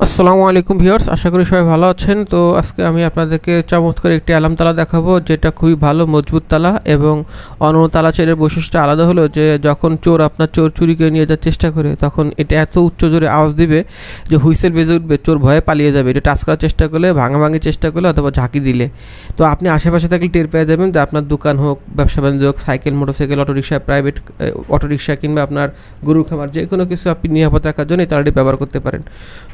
আসসালামু আলাইকুম ভিউয়ার্স, আশা করি সবাই ভালো আছেন। তো আজকে আমি আপনাদেরকে চমৎকার একটি অ্যালার্ম তালা দেখাবো, যেটা খুবই ভালো মজবুত তালা এবং অন্য তালা চেনের বৈশিষ্ট্য আলাদা হলো যে যখন আপনার চোর চুরি করে নিয়ে যাওয়ার চেষ্টা করে তখন এটা এত উচ্চ জোরে আওয়াজ দিবে যে হুইসেল বেজে উঠবে, চোর ভয়ে পালিয়ে যাবে। এটা টাচ করার চেষ্টা করলে, ভাঙাভাঙির চেষ্টা করলে অথবা ঝাঁকি দিলে তো আপনি আশেপাশে থাকলে টের পেয়ে যাবেন যে আপনার দোকান হোক, ব্যবসা বাণিজ্য হোক, cycle, motorcycle, auto rickshaw, private auto rickshaw কিংবা আপনার গরুর খামার, যে কোনো কিছু আপনি নিরাপদ রাখার জন্য এই তালাটি ব্যবহার করতে পারেন।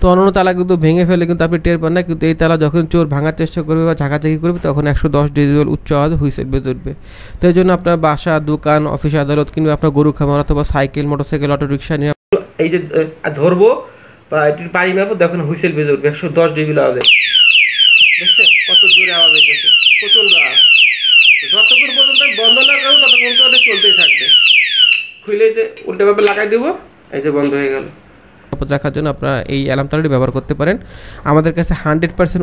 তো অন্য তালা কিন্তু ভেঙে ফেলে কিন্তু আপনি টের পান না, কিন্তু এই তালা যখন চোর ভাঙার চেষ্টা করবে বা ঝাঁকাঝাঁকি করবে তখন 110 ডেসিবেল উচ্চ আওয়াজ হুইসেল বেজে উঠবে। তো এই জন্য আপনার বাসা, দোকান, অফিস, আদালত কিংবা আপনার গরু খামার অথবা সাইকেল, মোটরসাইকেল, অটোরিকশা নিয়ে এই যে ধরবো বা এটির পাড়ি মারবো, দেখুন হুইসেল বেজে উঠবে 110 ডেসিবেল আওয়াজে। দেখছেন কত জোরে আওয়াজ হইতেছে, প্রচন্ড আওয়াজ। যতক্ষণ পর্যন্ত বন্ধ না করবো ততক্ষণ তো ওটা চলতেই থাকবে। খুলে উল্টেভাবে লাগাই দেবো, এই যে বন্ধ হয়ে গেল। রাখার জন্য আপনারা এই অ্যালার্ম তালাটি ব্যবহার করতে পারেন। আমাদের কাছে 100%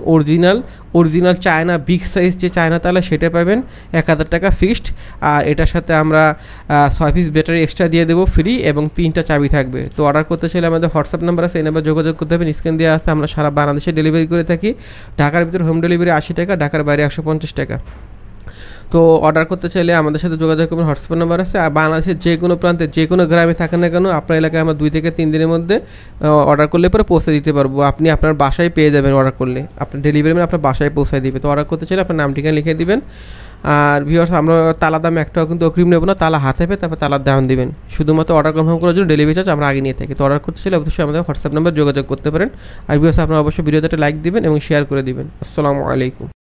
অরিজিনাল চায়না বিগ সাইজ যে চায়না তালা সেটা পাবেন 1000 টাকা ফিক্সড। আর এটার সাথে আমরা 6 পিস ব্যাটারি এক্সট্রা দিয়ে দেবো ফ্রি এবং 3টা চাবি থাকবে। তো অর্ডার করতে চাইলে আমাদের হোয়াটসঅ্যাপ নাম্বার আছে, এই নাম্বার যোগাযোগ করতে হবে। স্ক্রিন দিয়ে আসতে আমরা সারা বাংলাদেশে ডেলিভারি করে থাকি। ঢাকার ভিতরে হোম ডেলিভারি 80 টাকা, ঢাকার বাইরে 150 টাকা। তো অর্ডার করতে চাইলে আমাদের সাথে যোগাযোগ করবেন, হোয়াটসঅ্যাপ নাম্বার আছে। আর বাংলাদেশের যে কোনো প্রান্তে, যে কোনো গ্রামে থাকেন না কেন, আপনার এলাকায় আমরা 2 থেকে 3 দিনের মধ্যে অর্ডার করলে পরে পৌঁছে দিতে পারবো। আপনি আপনার বাসায় পেয়ে যাবেন অর্ডার করলে, আপনার ডেলিভারি ম্যান আপনার বাসায় পৌঁছে দিবে। তো অর্ডার করতে চাইলে আপনার নাম ঠিকানা লিখে দিবেন। আর ভিউয়ার্স, আমরা তালা দাম একটাও কিন্তু অগ্রিম নেব না, তালা হাতে পেয়ে তারপর তালার দাম দিবেন। শুধুমাত্র অর্ডার কনফার্ম করার জন্য ডেলিভারি চার্জ আমরা আগে নিয়ে থাকি। তো অর্ডার করতে চাইলে অবশ্যই আমাদের হোয়াটসঅ্যাপ নাম্বার যোগাযোগ করতে পারেন। আর ভিউয়ার্স, আপনারা অবশ্যই ভিডিওতে একটা লাইক দিবেন এবং শেয়ার করে দিবেন। আসসালামু আলাইকুম।